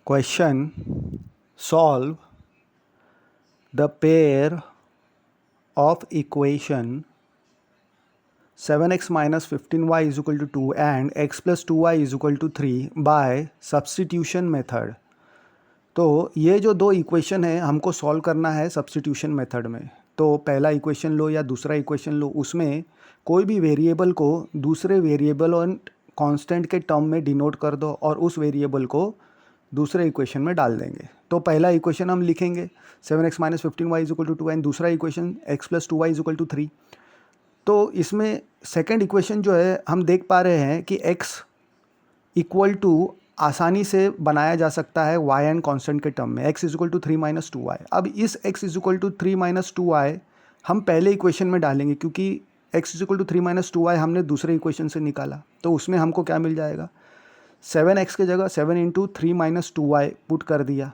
Question: solve the pair of equation 7x minus 15y is equal to 2 and x plus 2y is equal to 3 by substitution method. तो ये जो दो equation है हमको solve करना है सब्स्टिट्यूशन मेथड में. तो पहला इक्वेशन लो या दूसरा इक्वेशन लो, उसमें कोई भी वेरिएबल को दूसरे वेरिएबल और कांस्टेंट के टर्म में डिनोट कर दो और उस वेरिएबल को दूसरे इक्वेशन में डाल देंगे. तो पहला इक्वेशन हम लिखेंगे 7x minus 15y is equal to 2 and दूसरा equation x plus 2y is equal to 3. तो इसमें सेकेंड इक्वेशन जो है हम देख पा रहे हैं कि x इक्वल टू आसानी से बनाया जा सकता है y एंड कांस्टेंट के टर्म में. x is equal to 3 minus 2y. अब इस x is equal to 3 minus 2y हम पहले इक्वेशन में डालेंगे क्योंकि x is equal to 3 minus 2y हमने दूसरे इक्वेशन से निकाला. तो उसमें हमको क्या मिल जाएगा, 7x के जगह 7 इंटू 3 माइनस 2y पुट कर दिया.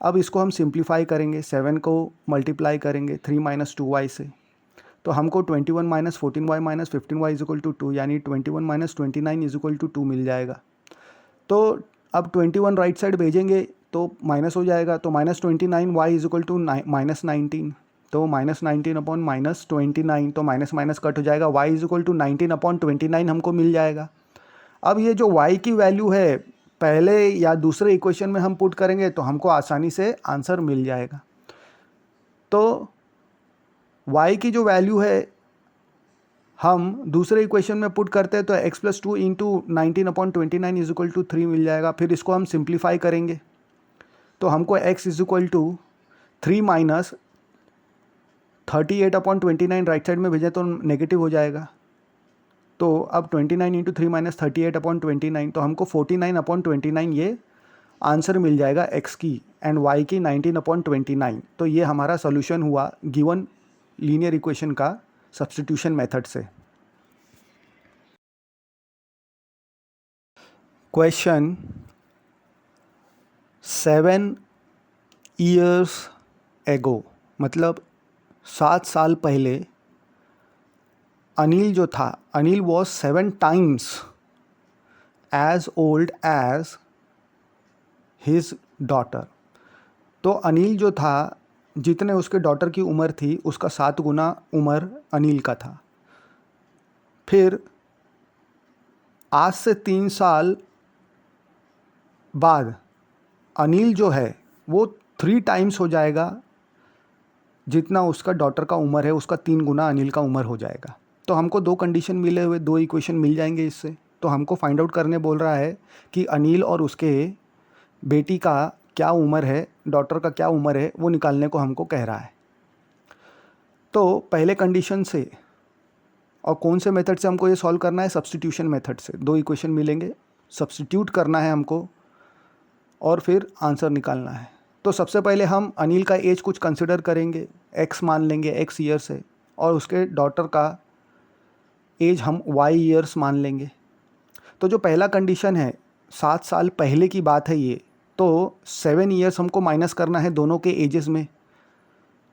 अब इसको हम सिंप्लीफाई करेंगे, 7 को मल्टीप्लाई करेंगे 3 माइनस 2y से, तो हमको 21 minus 14y minus 15y is equal to 2 यानी 21 माइनस 29 इज इक्वल टू 2 मिल जाएगा. तो अब 21 राइट साइड भेजेंगे तो माइनस हो जाएगा, तो minus 29y is equal to minus 19. तो माइनस 19 अपॉन माइनस 29, तो माइनस माइनस कट हो जाएगा, y is equal to 19 upon 29 हमको मिल जाएगा. अब ये जो y की वैल्यू है पहले या दूसरे इक्वेशन में हम पुट करेंगे तो हमको आसानी से आंसर मिल जाएगा. तो y की जो वैल्यू है हम दूसरे इक्वेशन में पुट करते हैं तो x plus 2 into 19 upon 29 is equal to 3 मिल जाएगा. फिर इसको हम सिंप्लीफाई करेंगे तो हमको x is equal to 3 minus 38 upon 29 right side में भेजें तो नेगेटिव हो जाएगा. तो अब 29 इंटू 3 माइनस 38 अपॉन 29, तो हमको 49 अपॉन 29 ये आंसर मिल जाएगा x की एंड y की 19 अपॉन 29. तो ये हमारा सोल्यूशन हुआ गिवन लीनियर इक्वेशन का सब्स्टिट्यूशन मेथड से. क्वेश्चन: 7 years ago, मतलब 7 साल पहले अनिल जो था, Anil was 7 times as old as his daughter. तो अनिल जो था, जितने उसके डॉटर की उम्र थी उसका 7 गुना उम्र अनिल का था. फिर आज से 3 साल बाद अनिल जो है वो 3 times हो जाएगा, जितना उसका डॉटर का उम्र है उसका 3 गुना अनिल का उम्र हो जाएगा. तो हमको दो कंडीशन मिले हुए, दो इक्वेशन मिल जाएंगे इससे. तो हमको फाइंड आउट करने बोल रहा है कि अनिल और उसके बेटी का क्या उम्र है, डॉटर का क्या उम्र है, वो निकालने को हमको कह रहा है. तो पहले कंडीशन से और कौन से मेथड से हमको ये सॉल्व करना है, सब्स्टिट्यूशन मेथड से. दो इक्वेशन मिलेंगे, सब्स्टिट्यूट करना है हमको और फिर आंसर निकालना है. तो सबसे पहले हम अनिल का एज कुछ कंसिडर करेंगे, x मान लेंगे x ईयर्स है, और उसके डॉटर का एज हम y ईयर्स मान लेंगे. तो जो पहला कंडीशन है 7 साल पहले की बात है ये, तो 7 ईयर्स हमको माइनस करना है दोनों के एजेस में.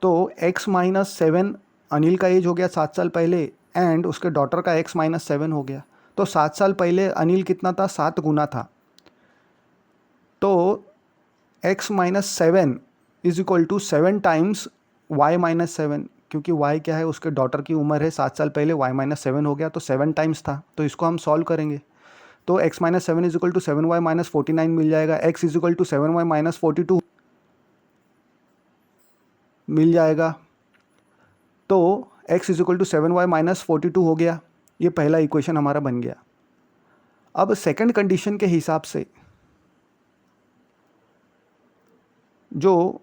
तो x माइनस 7 अनिल का एज हो गया 7 साल पहले एंड उसके डॉटर का x माइनस 7 हो गया. तो 7 साल पहले अनिल कितना था, 7 गुना था. तो x minus 7 is equal to 7 times y minus 7, क्योंकि y क्या है, उसके डॉटर की उम्र है 7 साल पहले, y माइनस 7 हो गया तो 7 टाइम्स था. तो इसको हम सॉल्व करेंगे तो x minus 7 is equal to 7y minus 49 मिल जाएगा. x is equal to 7y minus 42 मिल जाएगा. तो x is equal to 7y minus 42 हो गया. ये पहला इक्वेशन हमारा बन गया. अब सेकंड कंडीशन के हिसाब से जो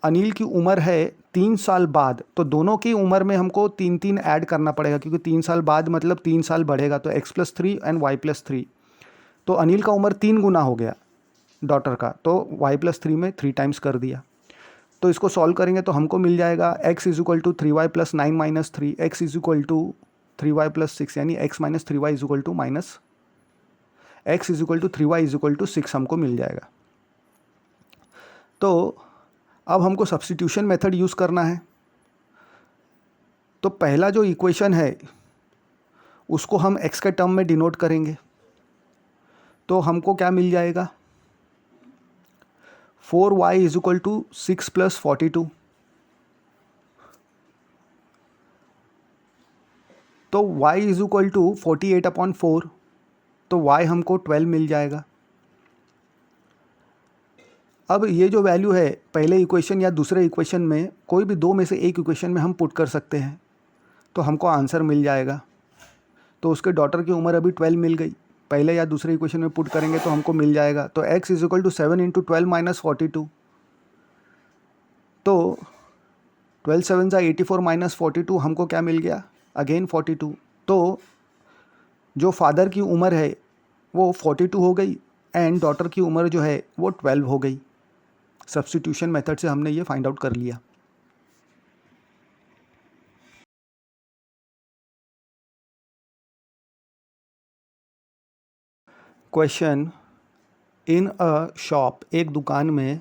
अनिल की उम्र है 3 साल बाद, तो दोनों की उम्र में हमको 3 ऐड करना पड़ेगा, क्योंकि 3 साल बाद मतलब 3 साल बढ़ेगा, तो x plus 3 and y plus 3. तो अनिल का उम्र 3 गुना हो गया डॉटर का, तो y प्लस 3 में 3 टाइम्स कर दिया. तो इसको सॉल्व करेंगे तो हमको मिल जाएगा x is equal to 3y plus 9 minus 3, x is equal to 3y plus 6, यानी x minus 3y is equal to minus x is equal to 3y is equal to 6 हमको मिल जाएगा. तो अब हमको सब्स्टिट्यूशन मेथड यूज़ करना है. तो पहला जो इक्वेशन है उसको हम x के टर्म में डिनोट करेंगे. तो हमको क्या मिल जाएगा, 4y इज इक्वल टू 6 + 42। तो y इज इक्वल टू 48/4, तो y हमको 12 मिल जाएगा। अब ये जो वैल्यू है पहले इक्वेशन या दूसरे इक्वेशन में, कोई भी दो में से एक इक्वेशन में हम पुट कर सकते हैं, तो हमको आंसर मिल जाएगा। तो उसके डॉटर की उम्र अभी 12 मिल गई, पहले या दूसरे इक्वेशन में पुट करेंगे तो हमको मिल जाएगा। तो x इज इक्वल टू 7 × 12 - 42, तो 12 × 7 = 84 - 42 हमको क्या मिल गया, अगेन 42। तो जो फादर की उम्र है वो 42 हो गई एंड डॉटर की उम्र जो है वो 12 हो गई। सब्स्टिट्यूशन मेथड से हमने ये फाइंड आउट कर लिया। क्वेश्चन, इन अ शॉप, एक दुकान में,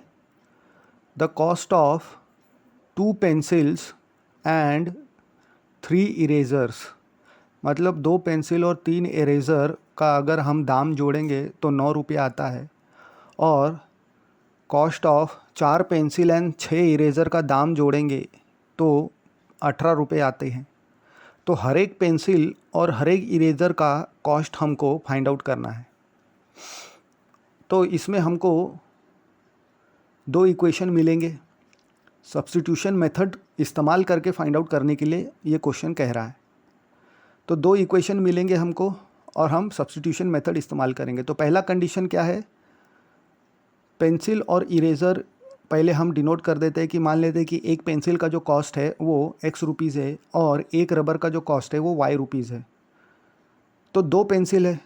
the cost of 2 pencils and 3 erasers, मतलब 2 पेंसिल और 3 इरेज़र का अगर हम दाम जोड़ेंगे तो 9 रुपये आता है, और cost of 4 pencil and 6 eraser का दाम जोड़ेंगे तो 18 रुपये आते हैं। तो हर एक पेंसिल और हर एक इरेज़र का कॉस्ट हमको फाइंड आउट करना है। तो इसमें हमको दो इक्वेशन मिलेंगे। सब्स्टिट्यूशन मेथड इस्तेमाल करके फाइंड आउट करने के लिए ये क्वेश्चन कह रहा है। तो दो इक्वेशन मिलेंगे हमको और हम सब्स्टिट्यूशन मेथड इस्तेमाल करेंगे। तो पहला कंडीशन क्या है, पेंसिल और इरेज़र पहले हम डिनोट कर देते हैं कि मान लेते हैं कि एक पेंसिल का जो कॉस्ट है वो x रुपीज़ है और एक रबर का जो कॉस्ट है वो y रुपीज़ है। तो 2 पेंसिल है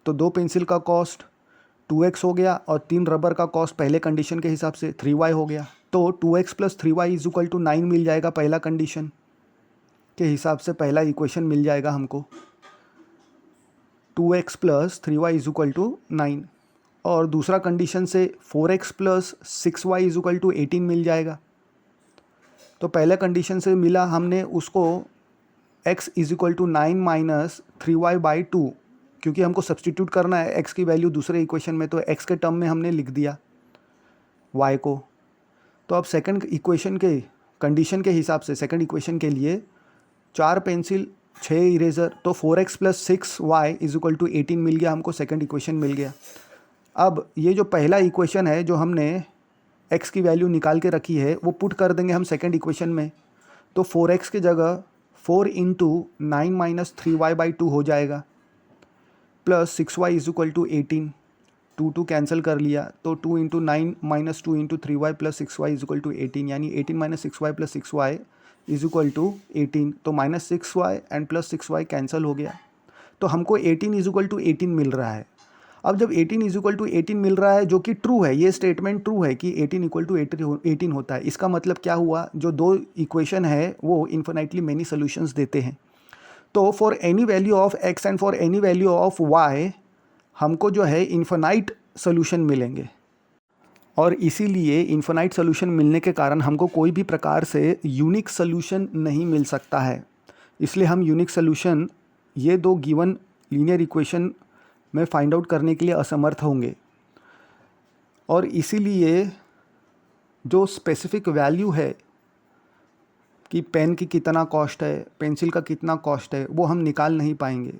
तो 2 पेंसिल का कॉस्ट 2x हो गया और 3 रबर का कॉस्ट पहले कंडीशन के हिसाब से 3y हो गया। तो 2x + 3y = 9 मिल जाएगा, पहला कंडीशन के हिसाब से पहला इक्वेशन मिल जाएगा हमको, 2x + 3y = 9। और दूसरा कंडीशन से 4x + 6y = 18 मिल जाएगा। तो पहले कंडीशन से मिला हमने उसको x = 9 - 3y/2, क्योंकि हमको सब्स्टिट्यूट करना है x की वैल्यू दूसरे इक्वेशन में, तो x के टर्म में हमने लिख दिया y को। तो अब सेकंड इक्वेशन के कंडीशन के हिसाब से सेकंड इक्वेशन के लिए 4 पेंसिल 6 इरेज़र, तो 4x + 6y = 18 मिल गया हमको, सेकंड इक्वेशन मिल गया। अब ये जो पहला इक्वेशन है जो हमने x की वैल्यू निकाल के रखी है वो पुट कर देंगे हम सेकंड इक्वेशन में। तो 4x की जगह 4 × 9 - 3y/2 हो जाएगा, प्लस 6y = 18, 2 कैंसिल कर लिया, तो 2 × 9 - 2 × 3y + 6y = 18, यानी 18 - 6y + 6y = 18। तो -6y एंड +6y कैंसिल हो गया, तो हमको 18 = 18 मिल रहा है। अब जब 18 = 18 मिल रहा है, जो कि ट्रू है, ये स्टेटमेंट ट्रू है कि 18 = 18 होता है, इसका मतलब क्या हुआ, जो दो इक्वेशन है वो इन्फिनाइटली मेनी सॉल्यूशंस देते हैं। तो for any value of x and for any value of y हमको जो है इन्फिनाइट सोल्यूशन मिलेंगे, और इसीलिए इन्फिनाइट सोल्यूशन मिलने के कारण हमको कोई भी प्रकार से यूनिक सोल्यूशन नहीं मिल सकता है। इसलिए हम यूनिक सोल्यूशन ये दो गिवन लीनियर इक्वेशन में फाइंड आउट करने के लिए असमर्थ होंगे। और इसीलिए जो स्पेसिफिक वैल्यू है कि पेन की कितना कॉस्ट है, पेंसिल का कितना कॉस्ट है, वो हम निकाल नहीं पाएंगे,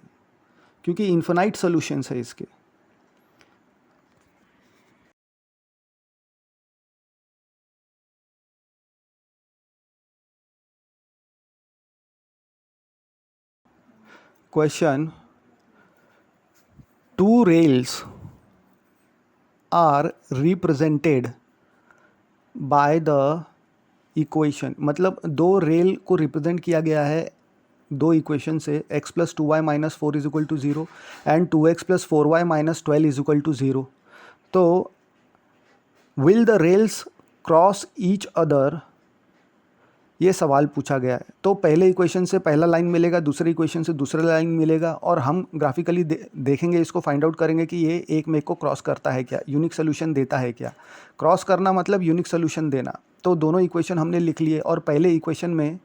क्योंकि इन्फिनाइट सॉल्यूशंस है इसके। Question, 2 rails are represented by the equation, मतलब 2 रेल को रिप्रेजेंट किया गया है दो इक्वेशन से, x + 2y - 4 = 0 and 2x + 4y - 12 = 0। तो will the rails cross each other, ये सवाल पूछा गया है। तो पहले इक्वेशन से पहला लाइन मिलेगा, दूसरे इक्वेशन से दूसरा लाइन मिलेगा, और हम ग्राफिकली देखेंगे, इसको फाइंड आउट करेंगे कि ये एक में को क्रॉस करता है क्या, यूनिक सोल्यूशन देता है क्या। क्रॉस करना मतलब यूनिक सोल्यूशन देना। तो दोनों इक्वेशन हमने लिख लिए, और पहले इक्वेशन में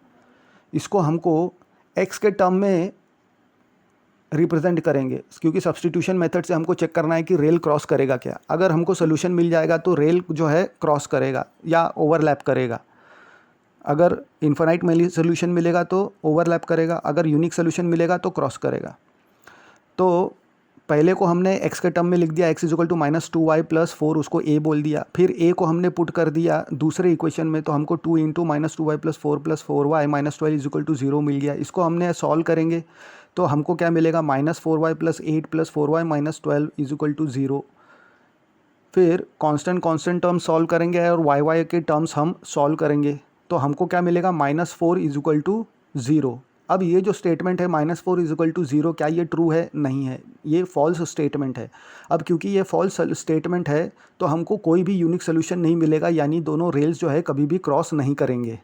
इसको हमको x के टर्म में रिप्रेजेंट करेंगे, क्योंकि सब्स्टिट्यूशन मेथड से हमको चेक करना है कि रेल क्रॉस करेगा क्या। अगर हमको सोल्यूशन मिल जाएगा तो रेल जो है क्रॉस करेगा या ओवरलैप करेगा। अगर इन्फिनाइट सोल्यूशन मिलेगा तो ओवरलैप करेगा, अगर यूनिक सोल्यूशन मिलेगा तो क्रॉस करेगा। तो पहले को हमने x के टर्म में लिख दिया, x इज टू -2y + 4, उसको a बोल दिया। फिर a को हमने पुट कर दिया दूसरे इक्वेशन में, तो हमको 2 × -2y + 4 + 4y -12 = 0 मिल गया। इसको हमने सॉल्व करेंगे तो हमको क्या मिलेगा, -4y + 8 + 4y -12 = 0। फिर कांस्टेंट टर्म सॉल्व करेंगे और y के टर्म्स हम सॉल्व करेंगे, तो हमको क्या मिलेगा, -4 = 0। अब ये जो स्टेटमेंट है -4 = 0, क्या ये ट्रू है? नहीं है, ये फॉल्स स्टेटमेंट है। अब क्योंकि ये फॉल्स स्टेटमेंट है तो हमको कोई भी यूनिक सोल्यूशन नहीं मिलेगा, यानी दोनों रेल्स जो है कभी भी क्रॉस नहीं करेंगे।